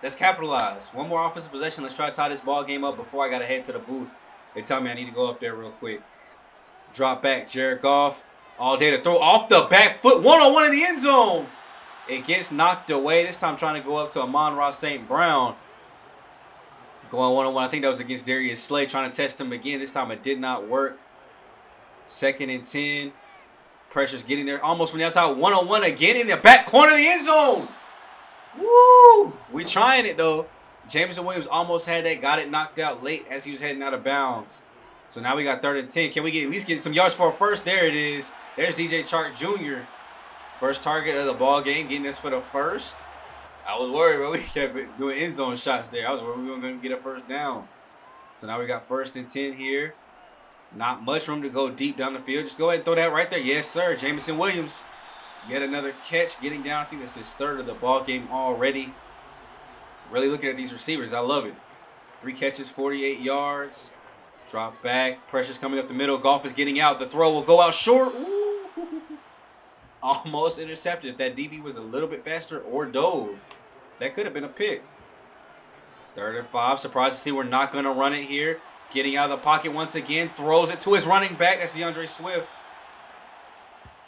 Let's capitalize. One more offensive possession. Let's try to tie this ball game up before I got to head to the booth. They tell me I need to go up there real quick. Drop back, Jared Goff. All day to throw off the back foot. One-on-one in the end zone. It gets knocked away. This time trying to go up to Amon-Ra St. Brown. Going one-on-one. I think that was against Darius Slay. Trying to test him again. This time it did not work. 2nd and 10. Pressure's getting there almost from the outside. One-on-one again in the back corner of the end zone. Woo! We trying it, though. Jameson Williams almost had that. Got it knocked out late as he was heading out of bounds. So now we got 3rd and 10. Can we at least get some yards for a first? There it is. There's DJ Chark Jr. First target of the ball game, getting this for the first. I was worried, but we kept doing end zone shots there. I was worried we weren't going to get a first down. So now we got 1st and 10 here. Not much room to go deep down the field. Just go ahead and throw that right there. Yes, sir. Jameson Williams. Yet another catch. Getting down. I think this is 3rd of the ball game already. Really looking at these receivers. I love it. 3 catches, 48 yards. Drop back. Pressure's coming up the middle. Goff is getting out. The throw will go out short. Ooh. Almost intercepted. If that DB was a little bit faster or dove, that could have been a pick. 3rd and 5. Surprised to see we're not going to run it here. Getting out of the pocket once again. Throws it to his running back. That's DeAndre Swift.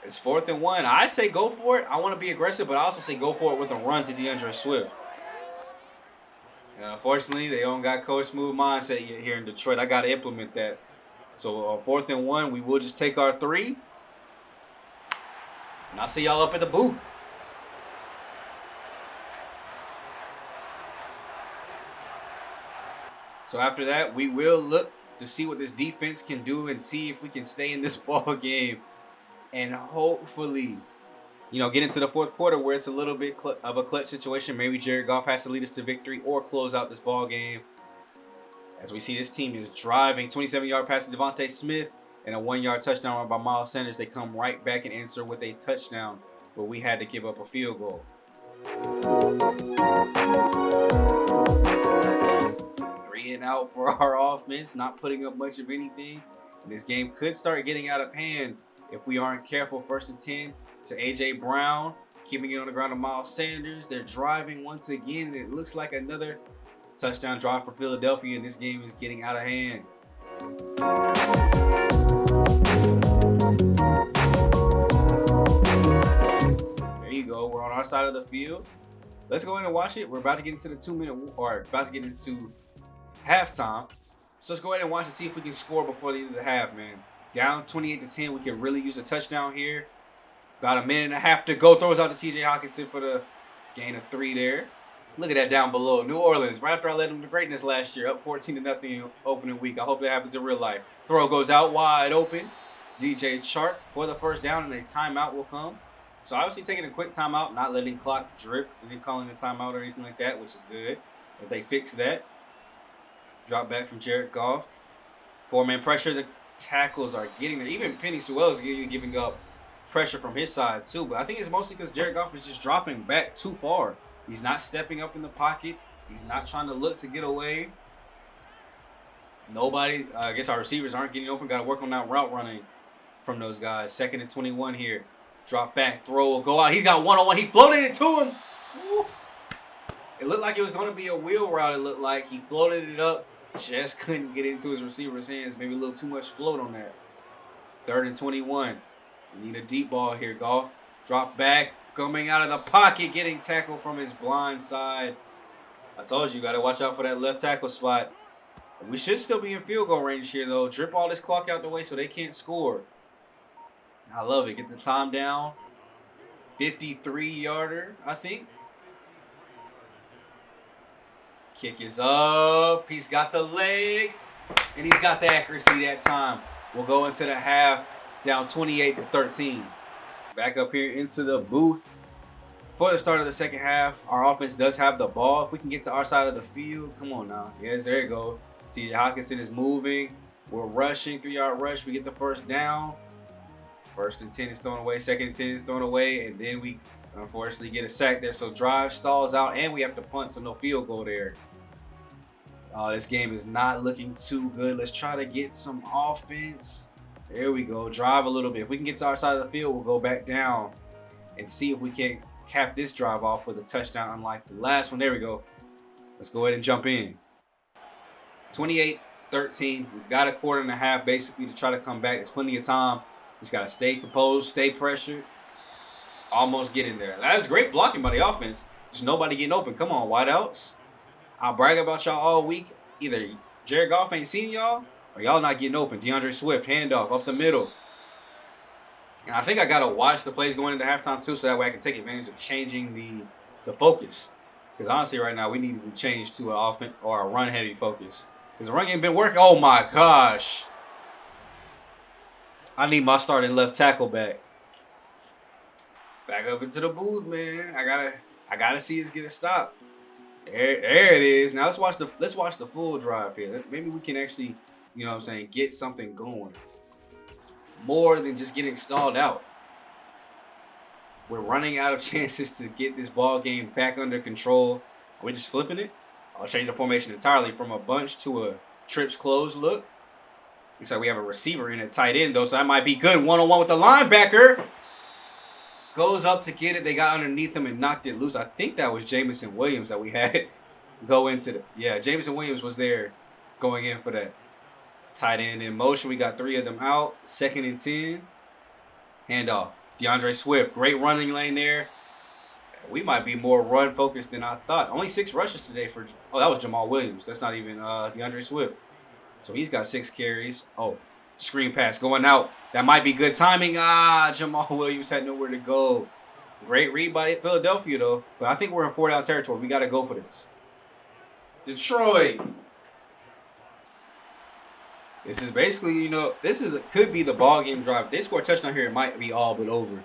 It's 4th and 1. I say go for it. I want to be aggressive, but I also say go for it with a run to DeAndre Swift. And unfortunately, they don't got Coach Smooth mindset yet here in Detroit. I got to implement that. So 4th and 1, we will just take our 3. And I'll see y'all up at the booth. So after that, we will look to see what this defense can do and see if we can stay in this ball game and hopefully, get into the fourth quarter where it's a little bit of a clutch situation. Maybe Jared Goff has to lead us to victory or close out this ball game. As we see, this team is driving. 27-yard pass to Devontae Smith and a 1-yard touchdown run by Miles Sanders. They come right back and answer with a touchdown where we had to give up a field goal. 3 and out for our offense, not putting up much of anything. And this game could start getting out of hand if we aren't careful. 1st and 10 to A.J. Brown, keeping it on the ground to Miles Sanders. They're driving once again, and it looks like another touchdown drive for Philadelphia, and this game is getting out of hand. There you go. We're on our side of the field. Let's go in and watch it. We're about to get into the 2-minute, or about to get into halftime. So let's go ahead and watch and see if we can score before the end of the half, man. Down 28-10. We can really use a touchdown here. About a minute and a half to go. Throws out to T.J. Hockenson for the gain of 3 there. Look at that down below. New Orleans, right after I led them to greatness last year, up 14-0 opening week. I hope that happens in real life. Throw goes out wide open. DJ Chark for the first down, and a timeout will come. So obviously taking a quick timeout, not letting clock drip, and then calling a timeout or anything like that, which is good. If they fix that. Drop back from Jared Goff. 4-man pressure. The tackles are getting there. Even Penny Sewell is giving up pressure from his side too. But I think it's mostly because Jared Goff is just dropping back too far. He's not stepping up in the pocket. He's not trying to look to get away. Nobody, I guess our receivers aren't getting open. Got to work on that route running from those guys. 2nd and 21 here. Drop back, throw, go out. He's got one-on-one. He floated it to him. Woo. It looked like it was going to be a wheel route, it looked like. He floated it up. Just couldn't get into his receiver's hands. Maybe a little too much float on that. 3rd and 21. We need a deep ball here, Goff. Drop back. Coming out of the pocket, getting tackled from his blind side. I told you got to watch out for that left tackle spot. We should still be in field goal range here, though. Drip all this clock out the way so they can't score. I love it. Get the time down. 53-yarder, I think. Kick is up. He's got the leg, and he's got the accuracy that time. We'll go into the half down 28-13. Back up here into the booth for the start of the second half. Our offense does have the ball. If we can get to our side of the field, come on now. Yes, there you go. T.J. Hockenson is moving. We're rushing, 3-yard rush. We get the first down. 1st and 10 is thrown away. 2nd and 10 is thrown away. And then we unfortunately get a sack there. So drive stalls out, and we have to punt, so no field goal there. This game is not looking too good. Let's try to get some offense. There we go. Drive a little bit. If we can get to our side of the field, we'll go back down and see if we can cap this drive off with a touchdown unlike the last one. There we go. Let's go ahead and jump in. 28-13. We've got a quarter and a half basically to try to come back. There's plenty of time. Just got to stay composed, stay pressured. Almost get in there. That was great blocking by the offense. There's nobody getting open. Come on, wideouts. I'll brag about y'all all week. Either Jared Goff ain't seen y'all, or y'all not getting open. DeAndre Swift, handoff up the middle. And I think I got to watch the plays going into halftime too, so that way I can take advantage of changing the focus. Because honestly, right now, we need to change to an offense or a run-heavy focus. Because the run game been working. Oh, my gosh. I need my starting left tackle back. Back up into the booth, man. I gotta see us get a stop. There it is. Now let's watch the full drive here. Maybe we can actually, get something going. More than just getting stalled out. We're running out of chances to get this ball game back under control. Are we just flipping it? I'll change the formation entirely from a bunch to a trips close look. Looks like we have a receiver in a tight end, though, so that might be good. One-on-one with the linebacker. Goes up to get it. They got underneath him and knocked it loose. I think that was Jamison Williams that we had go into the... Yeah, Jamison Williams was there going in for that tight end in motion. We got 3 of them out. 2nd and 10. Handoff. DeAndre Swift. Great running lane there. We might be more run-focused than I thought. Only 6 rushes today for... Oh, that was Jamal Williams. That's not even DeAndre Swift. So he's got 6 carries. Oh, screen pass going out. That might be good timing. Jamal Williams had nowhere to go. Great read by Philadelphia, though. But I think we're in 4-down territory. We got to go for this. Detroit. This is basically, you know, could be the ball game drive. If they score a touchdown here, it might be all but over.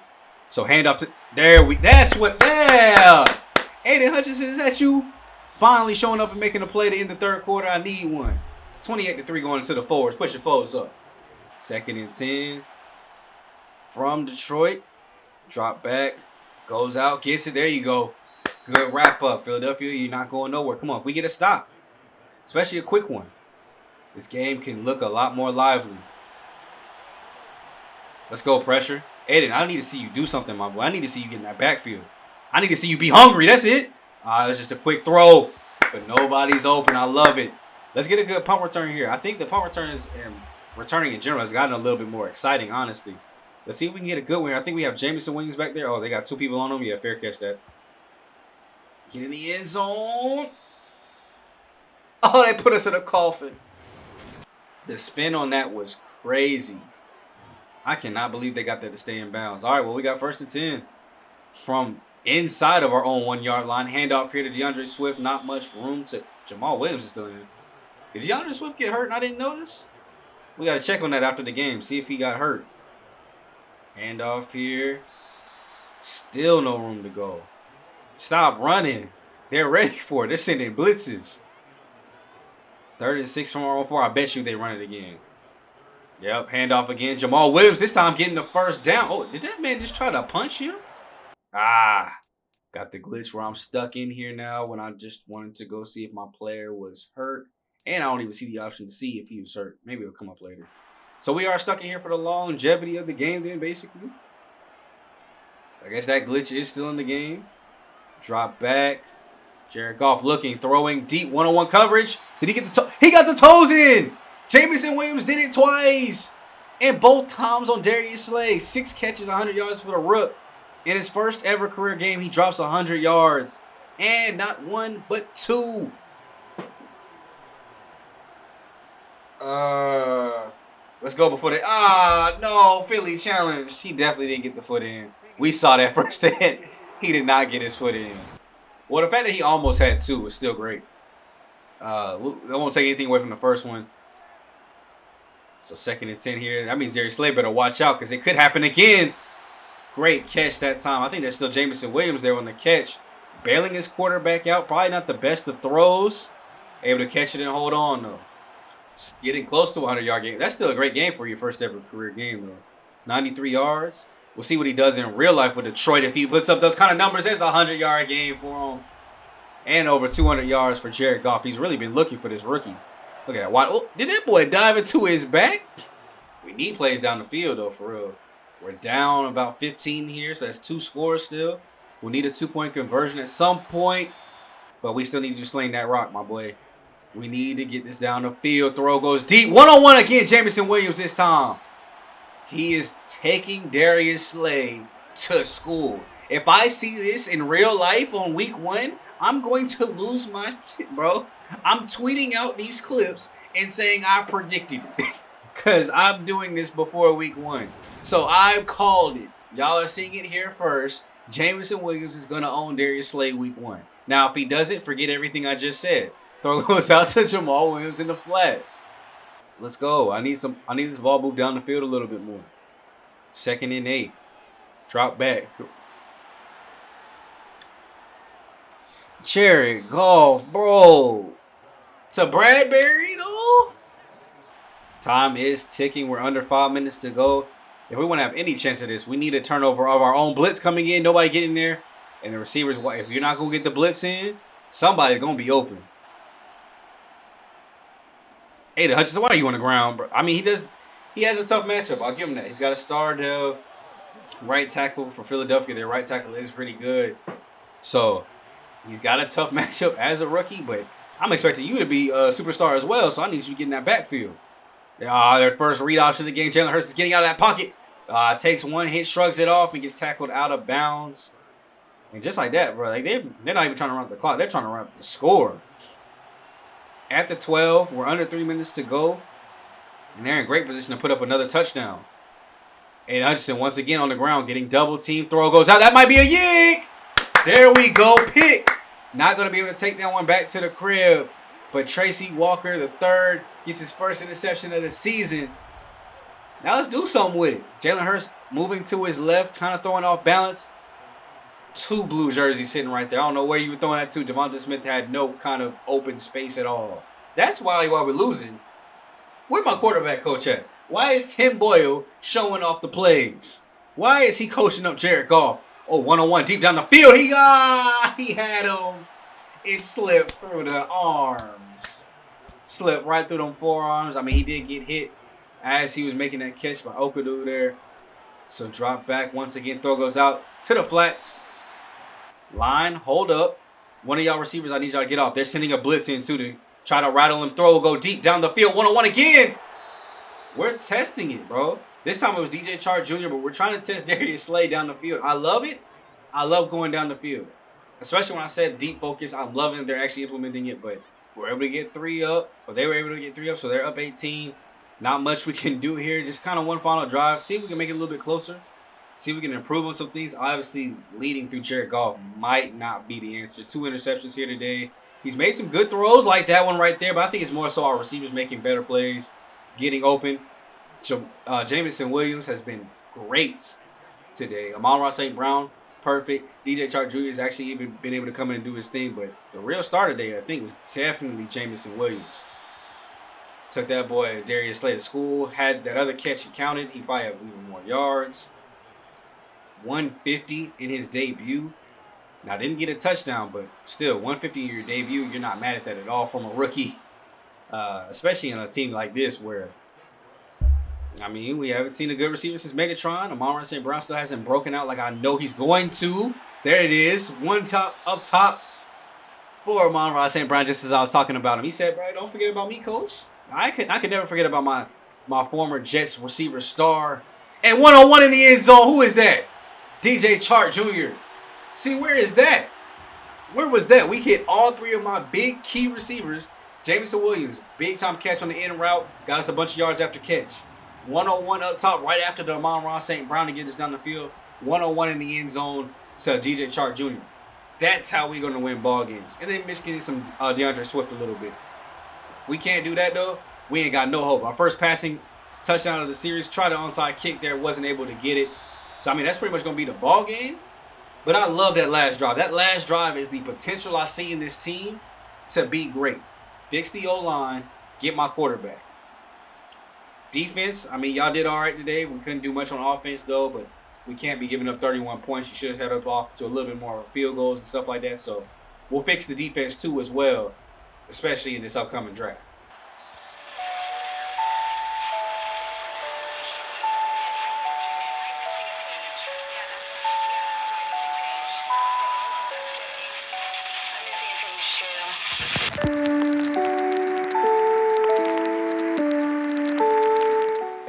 So handoff to that's what Aiden Hutchinson, is that you? Finally showing up and making a play to end the third quarter. I need one. 28-3 going into the forwards. Push your foes up. 2nd and 10 from Detroit. Drop back. Goes out. Gets it. There you go. Good wrap up. Philadelphia, you're not going nowhere. Come on. If we get a stop, especially a quick one, this game can look a lot more lively. Let's go, pressure. Aiden, I need to see you do something, my boy. I need to see you get in that backfield. I need to see you be hungry. That's it. It's just a quick throw, but nobody's open. I love it. Let's get a good punt return here. I think the punt returns and returning in general has gotten a little bit more exciting, honestly. Let's see if we can get a good one. I think we have Jameson Williams back there. Oh, they got 2 people on them. Yeah, fair catch that. Get in the end zone. Oh, they put us in a coffin. The spin on that was crazy. I cannot believe they got that to stay in bounds. All right, well, we got 1st and 10 from inside of our own 1-yard line. Handoff here to DeAndre Swift. Not much room to... Jamal Williams is still in. Did DeAndre Swift get hurt and I didn't notice? We got to check on that after the game. See if he got hurt. Handoff here. Still no room to go. Stop running. They're ready for it. They're sending blitzes. 3rd and 6 from our own 4. I bet you they run it again. Yep, handoff again. Jamal Williams this time getting the 1st down. Oh, did that man just try to punch him? Got the glitch where I'm stuck in here now when I just wanted to go see if my player was hurt. And I don't even see the option to see if he was hurt. Maybe it'll come up later. So we are stuck in here for the longevity of the game then, basically. I guess that glitch is still in the game. Drop back. Jared Goff looking, throwing deep one-on-one coverage. Did he get the toe? He got the toes in. Jameson Williams did it twice. And both times on Darius Slay. 6 catches, 100 yards for the Rook. In his first ever career game, he drops 100 yards. And not 1, but 2. Let's go before they... no. Philly challenged. He definitely didn't get the foot in. We saw that first hit. He did not get his foot in. Well, the fact that he almost had 2 was still great. I won't take anything away from the first one. So 2nd and 10 here. That means Darius Slay better watch out because it could happen again. Great catch that time. I think that's still Jameson Williams there on the catch. Bailing his quarterback out. Probably not the best of throws. Able to catch it and hold on, though. Just getting close to a 100-yard game. That's still a great game for your first ever career game, though. 93 yards. We'll see what he does in real life with Detroit. If he puts up those kind of numbers, it's a 100-yard game for him. And over 200 yards for Jared Goff. He's really been looking for this rookie. Look at that. Oh, did that boy dive into his back? We need plays down the field, though, for real. We're down about 15 here, so that's 2 scores still. We'll need a 2-point conversion at some point. But we still need you sling that rock, my boy. We need to get this down the field. Throw goes deep. 1-on-1 again, Jameson Williams this time. He is taking Darius Slay to school. If I see this in real life on week 1, I'm going to lose my shit, bro. I'm tweeting out these clips and saying I predicted it. Because I'm doing this before week 1. So I called it. Y'all are seeing it here first. Jameson Williams is going to own Darius Slay week 1. Now, if he doesn't, forget everything I just said. Throw goes out to Jamal Williams in the flats. Let's go. I need this ball moved down the field a little bit more. 2nd and 8. Drop back. Jared Goff, bro. To Bradbury, though. Time is ticking. We're under 5 minutes to go. If we want to have any chance of this, we need a turnover of our own blitz coming in. Nobody getting there. And the receivers, if you're not going to get the blitz in, somebody's going to be open. Hey, Hutchinson, why are you on the ground, bro? I mean, he has a tough matchup. I'll give him that. He's got a star dev right tackle for Philadelphia. Their right tackle is pretty good. So he's got a tough matchup as a rookie, but I'm expecting you to be a superstar as well, so I need you to get in that backfield. Their first read option of the game. Jalen Hurts is getting out of that pocket. Takes one hit, shrugs it off, and gets tackled out of bounds. And just like that, bro, like they're not even trying to run up the clock. They're trying to run up the score. At the 12, we're under 3 minutes to go. And they're in great position to put up another touchdown. And Hutchinson once again on the ground getting double team. Throw goes out. That might be a yank. There we go. Pick. Not going to be able to take that one back to the crib. But Tracy Walker, the third, gets his first interception of the season. Now let's do something with it. Jalen Hurts moving to his left, kind of throwing off balance. 2 blue jerseys sitting right there. I don't know where you were throwing that to. Devonta Smith had no kind of open space at all. That's why we're losing. Where my quarterback coach at? Why is Tim Boyle showing off the plays? Why is he coaching up Jared Goff? Oh, 1-on-1 deep down the field. He had him. It slipped through the arms. Slipped right through them forearms. I mean, he did get hit as he was making that catch by Okadu there. So drop back once again. Throw goes out to the flats. Line, hold up. One of y'all receivers, I need y'all to get off. They're sending a blitz in too to try to rattle him. Throw, go deep down the field. 1-on-1 again. We're testing it, bro. This time it was DJ Chark Jr., but we're trying to test Darius Slay down the field. I love it. I love going down the field. Especially when I said deep focus. I'm loving that they're actually implementing it, but we're able to get 3 up. Or they were able to get 3 up, so they're up 18. Not much we can do here. Just kind of one final drive. See if we can make it a little bit closer. See if we can improve on some things. Obviously, leading through Jared Goff might not be the answer. 2 interceptions here today. He's made some good throws like that one right there, but I think it's more so our receivers making better plays, getting open. Jameson Williams has been great today. Amon-Ra St. Brown, perfect. DJ Chark Jr. has actually even been able to come in and do his thing, but the real star today, I think, was definitely Jameson Williams. Took that boy Darius Slay to school. Had that other catch he counted. He probably had even more yards. 150 in his debut. Now, didn't get a touchdown, but still, 150 in your debut, you're not mad at that at all from a rookie. Especially in a team like this where, I mean, we haven't seen a good receiver since Megatron. Amon-Ra St. Brown still hasn't broken out like I know he's going to. There it is. Up top for Amon-Ra St. Brown, just as I was talking about him. He said, bro, don't forget about me, coach. I could never forget about my former Jets receiver star. And 1-on-1 in the end zone. Who is that? DJ Chark Jr. See, where is that? Where was that? We hit all 3 of my big key receivers. Jameson Williams, big time catch on the end route. Got us a bunch of yards after catch. 1-on-1 up top right after the Amon-Ra St. Brown to get us down the field. 1-on-1 in the end zone to DJ Chark Jr. That's how we're going to win ball games. And then getting some DeAndre Swift a little bit. If we can't do that, though, we ain't got no hope. Our first passing touchdown of the series, tried an onside kick there, wasn't able to get it. So, I mean, that's pretty much going to be the ball game. But I love that last drive. That last drive is the potential I see in this team to be great. Fix the O-line, get my quarterback. Defense, I mean, y'all did all right today. We couldn't do much on offense, though, but we can't be giving up 31 points. You should have had up off to a little bit more field goals and stuff like that. So we'll fix the defense, too, as well, especially in this upcoming draft.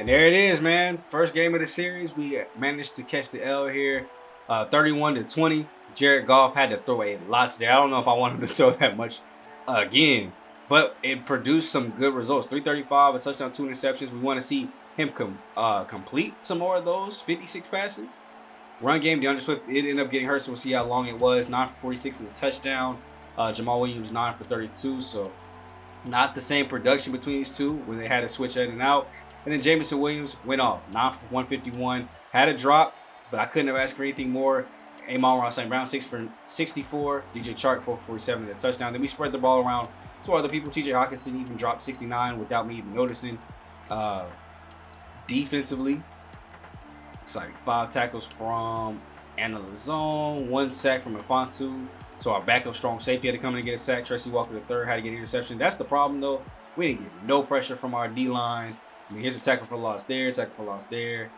There it is, man. First game of the series. We managed to catch the L here. 31-20. Jared Goff had to throw a lot today. I don't know if I want him to throw that much again. But it produced some good results. 335, a touchdown, 2 interceptions. We want to see him complete some more of those 56 passes. Run game, DeAndre Swift, it ended up getting hurt, so we'll see how long it was. 9 for 46 in the touchdown. Jamal Williams, 9 for 32. So not the same production between these two when they had to switch in and out. And then Jameson Williams went off, 9 for 151. Had a drop, but I couldn't have asked for anything more. Amon-Ra St. Brown, 6 for 64. DJ Chark, 4 for 47 in the touchdown. Then we spread the ball around to other people. TJ Hawkinson even dropped 69 without me even noticing. Defensively, it's like 5 tackles from Anna Lazone, 1 sack from Infantu. So our backup strong safety had to come in and get a sack. Tracy Walker III had to get an interception. That's the problem, though. We didn't get no pressure from our D-line. I mean, here's a tackle for loss there, tackle for loss there.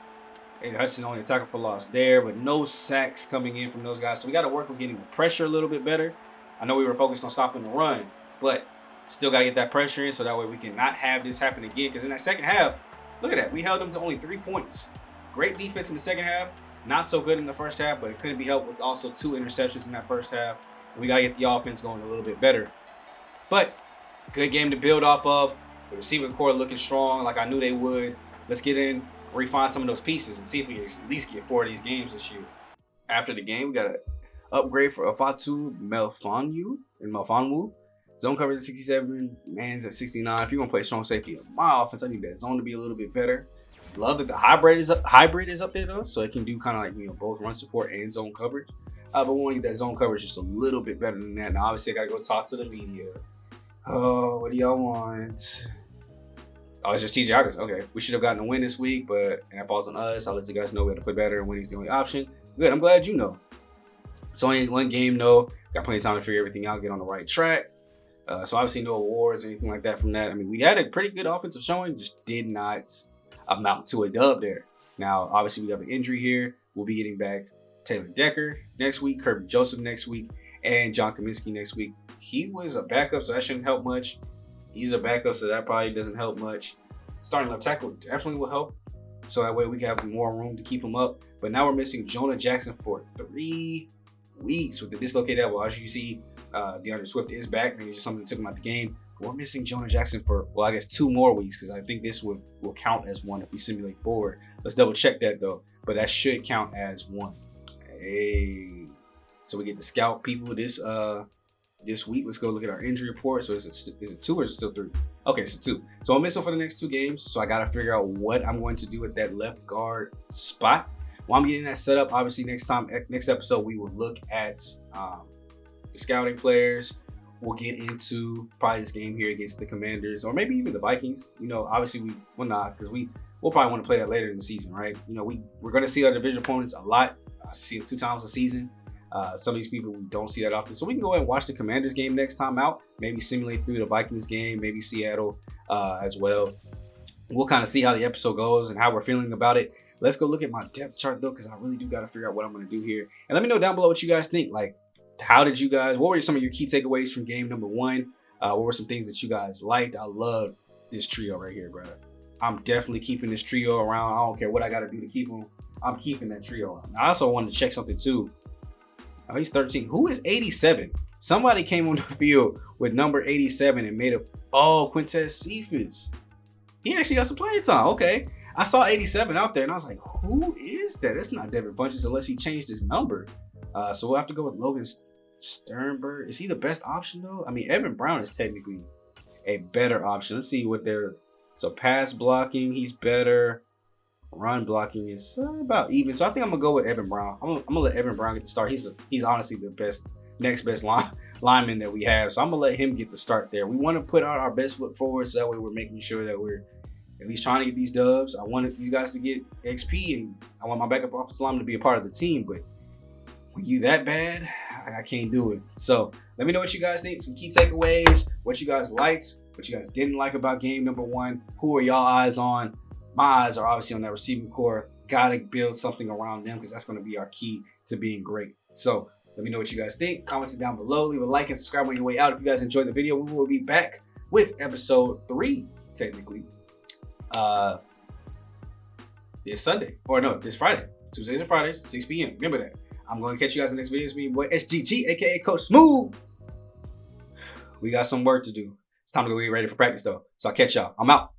Aiden Hutchinson only a tackle for loss there, but no sacks coming in from those guys. So we got to work on getting the pressure a little bit better. I know we were focused on stopping the run, but still got to get that pressure in so that way we can not have this happen again. Because in that second half, look at that. We held them to only 3 points. Great defense in the second half. Not so good in the first half, but it couldn't be helped with also 2 interceptions in that first half. We got to get the offense going a little bit better. But good game to build off of. The receiving core looking strong like I knew they would. Let's get in, refine some of those pieces, and see if we can at least get 4 of these games this year. After the game, we got an upgrade for Afatu Melfonwu. Zone coverage at 67, man's at 69. If you're gonna play strong safety in my offense, I need that zone to be a little bit better. Love that the hybrid is up there though, so it can do kind of like both run support and zone coverage. But we want to get that zone coverage just a little bit better than that. Now obviously I gotta go talk to the media. Oh, what do y'all want? Oh, it's just TJ August. Okay, we should have gotten a win this week, but that falls on us. I'll let you guys know we have to play better, and winning's the only option. Good, I'm glad you know. It's only one game though. Got plenty of time to figure everything out, get on the right track. So obviously no awards or anything like that from that. I mean, we had a pretty good offensive showing, just did not amount to a dub there. Now, obviously we have an injury here. We'll be getting back Taylor Decker next week, Kirby Joseph next week, and John Kaminsky next week. He was a backup, so that shouldn't help much. He's a backup, so that probably doesn't help much. Starting left tackle definitely will help, so that way we can have more room to keep him up. But now we're missing Jonah Jackson for 3 weeks with the dislocated elbow. As you see, DeAndre Swift is back. Maybe just something that took him out the game. But we're missing Jonah Jackson for, well, I guess 2 more weeks, because I think this will count as 1 if we simulate forward. Let's double check that though. But that should count as 1. Hey, so we get to scout people this week. Let's go look at our injury report. So is it 2 or is it still 3? Okay, so 2. So I'm missing for the next 2 games. So I got to figure out what I'm going to do at that left guard spot. While I'm getting that set up, obviously next episode, we will look at the scouting players. We'll get into probably this game here against the Commanders, or maybe even the Vikings. Obviously we will not, because we'll probably want to play that later in the season, right? We're going to see our division opponents a lot. I see it 2 times a season. Some of these people, we don't see that often. So we can go ahead and watch the Commanders game next time out. Maybe simulate through the Vikings game, maybe Seattle as well. We'll kind of see how the episode goes and how we're feeling about it. Let's go look at my depth chart though, because I really do got to figure out what I'm going to do here. And let me know down below what you guys think. Like, what were some of your key takeaways from game number 1? What were some things that you guys liked? I love this trio right here, bro. I'm definitely keeping this trio around. I don't care what I got to do to keep them. I'm keeping that trio around. I also wanted to check something too. Oh, he's 13. Who is 87? Somebody came on the field with number 87 and made Quintez Cephas. He actually got some playing time. Okay. I saw 87 out there and I was like, who is that? That's not Devin Funchess unless he changed his number. So we'll have to go with Logan Sternberg. Is he the best option though? I mean, Evan Brown is technically a better option. Let's see what so pass blocking, he's better. Run blocking is about even. So I think I'm gonna go with Evan Brown. I'm gonna let Evan Brown get the start. He's honestly the next best lineman that we have. So I'm gonna let him get the start there. We want to put out our best foot forward, so that way we're making sure that we're at least trying to get these dubs. I wanted these guys to get XP, and I want my backup offensive lineman to be a part of the team. But when you that bad, I can't do it. So let me know what you guys think. Some key takeaways, what you guys liked, what you guys didn't like about game number 1. Who are y'all eyes on? My eyes are obviously on that receiving core. Gotta build something around them, because that's going to be our key to being great. So let me know what you guys think. Comment it down below. Leave a like and subscribe on your way out. If you guys enjoyed the video, we will be back with episode 3, technically. This Sunday. Or no, this Friday. Tuesdays and Fridays, 6 p.m. Remember that. I'm going to catch you guys in the next video. It's me, boy, SGG, aka Coach Smooth. We got some work to do. It's time to go get ready for practice, though. So I'll catch y'all. I'm out.